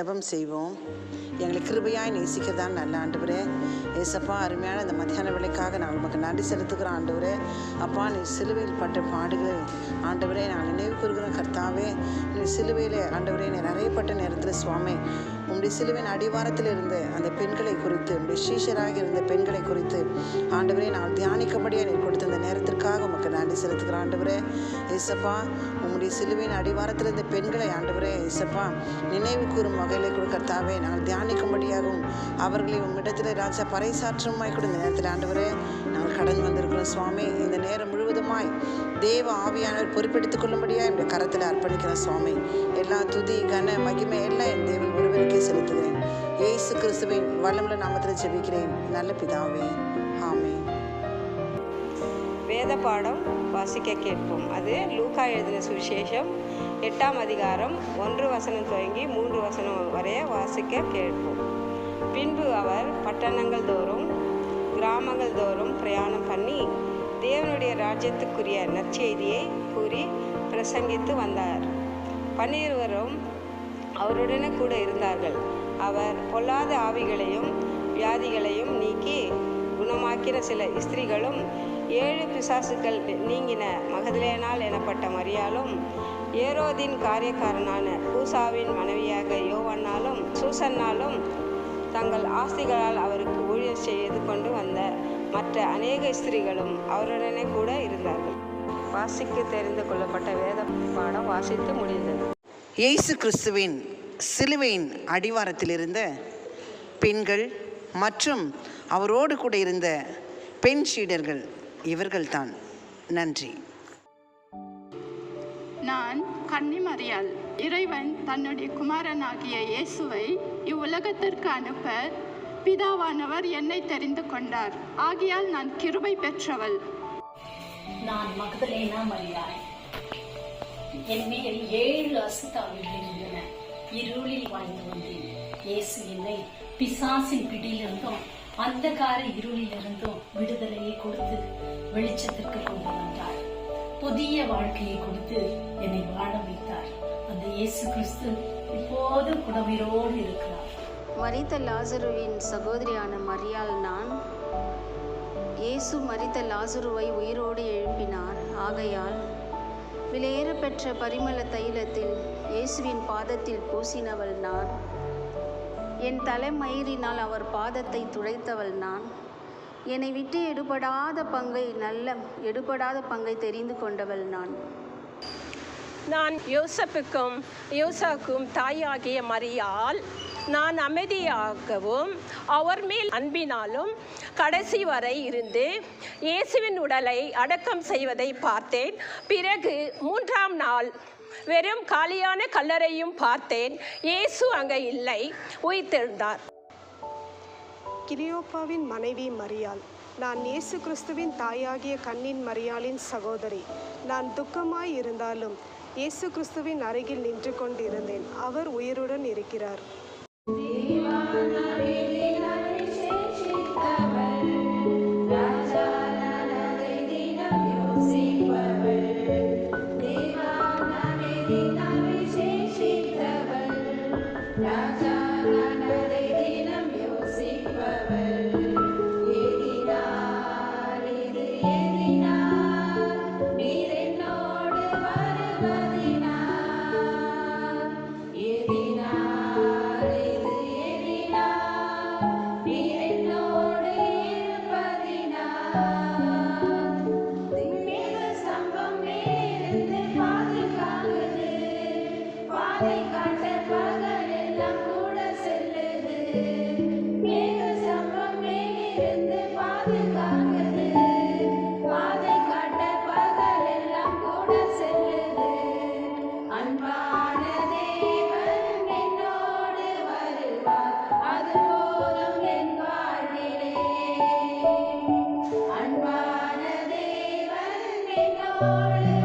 ஜெபம் செய்வோம். எங்களை கிருபையாய் நேசிக்கிறதான் நல்ல ஆண்டவரே. ஏசப்பா, அருமையான இந்த மத்தியான வேளைக்காக நாங்கள் உமக்கு நன்றி செலுத்துகிறோம் ஆண்டவரே. அப்பா, நீ சிலுவையில் பட்ட பாடுகளை ஆண்டவரே நான் நினைவு கூறுகிறோம் கர்த்தாவே. நீ சிலுவையில் ஆண்டவரே நீ நிறையப்பட்ட நேரத்தில் சுவாமி உம்முடைய சிலுவின் அடிவாரத்தில் இருந்த அந்த பெண்களை குறித்து, உம்முடைய சீஷராக இருந்த பெண்களை குறித்து ஆண்டவரே நான் தியானிக்கும்படியாக நீ கொடுத்த அந்த நேரத்திற்காக உமக்கு நன்றி செலுத்துகிறோம் ஆண்டவரே. ஏசப்பா, உம்முடைய சிலுவின் அடிவாரத்தில் இருந்த பெண்களை ஆண்டவரே ஏசப்பா நினைவு கூறும் வகையிலே கொடுக்கர்த்தாவே நாங்கள் தியானிக்கும்படியாகவும் அவர்களை உம்மிடத்தில் ராஜா பறைசாற்றுமாய் கூட இந்த நேரத்தில் ஆண்டவரே நாங்கள் கடந்து வந்திருக்கிறோம் சுவாமி. இந்த நேரம் முழுவதுமாய் தேவ ஆவியானவர் பொறுப்பெடுத்துக் கொள்ளும்படியாக என்னுடைய கரத்தில் அர்ப்பணிக்கிறேன் சுவாமி. எல்லா துதி கன மகிமை எல்லாம் என் தேவன் ஒருவருக்கே செலுத்துகிறேன். இயேசு கிறிஸ்துவின் வல்லமுள்ள நாமத்தில் ஜெபிக்கிறேன் நல்ல பிதாவே, ஆமென். வேத பாடம் வாசிக்க கேட்போம். அது லூக்கா எழுதின சுவிசேஷம் 8ஆம் அதிகாரம் 1 வசனம் துவங்கி 3 வசனம் வரை வாசிக்க கேட்போம். பின்பு அவர் பட்டணங்கள் தோறும் கிராமங்கள் தோறும் பிரயாணம் பண்ணி தேவனுடைய ராஜ்யத்துக்குரிய நற்செய்தியை கூறி பிரசங்கித்து வந்தார். 12 அவருடனே கூட இருந்தார்கள். அவர் பொல்லாத ஆவிகளையும் வியாதிகளையும் நீக்கி குணமாக்கின சில ஸ்திரீகளும் 7 பிசாசுகள் நீங்கின மகதலேனாள் எனப்பட்ட மரியாளும் ஏரோதின் காரியக்காரனான பூசாவின் மனைவியாக யோவன்னாலும் சூசன்னாலும் தங்கள் ஆஸ்திகளால் அவருக்கு ஊழியர் செய்து கொண்டு வந்த மற்ற அநேக ஸ்திரீகளும் அவருடனே கூட இருந்தார்கள். வாசிக்க தெரிந்து கொள்ளப்பட்ட வேத பாடம் வாசித்து முடிந்தது. இயேசு கிறிஸ்துவின் சிலுவையின் அடிவாரத்தில் இருந்த பெண்கள் மற்றும் அவரோடு கூட இருந்த பெண் சீடர்கள் இவர்கள்தான். நன்றி. நான் கன்னிமரியாள். இறைவன் தன்னுடைய குமாரனாகிய இயேசுவை இவ்வுலகத்திற்கு அனுப்ப பிதாவானவர் என்னை தெரிந்து கொண்டார். ஆகையால் நான் கிருபை பெற்றவள். நான் மகதலேனா மரியாள். என் மேல் 7 அசுத்தாவிகள் இருந்தன. இருளில் வாழ்ந்து வந்தேன். இயேசு என்னை பிசாசின் பிடியிலிருந்தும் அந்தகார இருளிலிருந்தும் விடுதலையை கொடுத்து வெளிச்சத்திற்கு கொண்டு வந்தார். புதிய வாழ்க்கையை கொடுத்து என்னை வாழ வைத்தார். அந்த இயேசு கிறிஸ்து இப்போது குடவீரோடு இருக்கிறார். மரித்த லாசருவின் சகோதரியான மரியாள் நான். இயேசு மரித்த லாசருவை உயிரோடு எழுப்பினார். ஆகையால் விலையேற பெற்ற பரிமள தைலத்தில் இயேசுவின் பாதத்தில் பூசினவள் நான். என் தலைமயிரினால் அவர் பாதத்தை துடைத்தவள் நான். என்னை விட்டு எடுபடாத பங்கை தெரிந்து கொண்டவள் நான். நான் யோசப்புக்கும் யோசாக்கும் தாயாகிய மரியாள். நான் அமைதியாகவும் அவர் மேல் அன்பினாலும் கடைசி வரை இருந்து இயேசுவின் உடலை அடக்கம் செய்வதை பார்த்தேன். பிறகு 3ஆம் நாள் வெறும் காலியான கல்லறையும் பார்த்தேன். இயேசு அங்கே இல்லை, உயிர்த்தெழுந்தார். கிலியோப்பாவின் மனைவி மரியாள். நான் இயேசு கிறிஸ்துவின் தாயாகிய கன்னின் மரியாளின் சகோதரி. நான் துக்கமாய் இருந்தாலும் இயேசு கிறிஸ்துவின் அருகில் நின்று கொண்டிருந்தேன். அவர் உயிருடன் இருக்கிறார். என்னோடு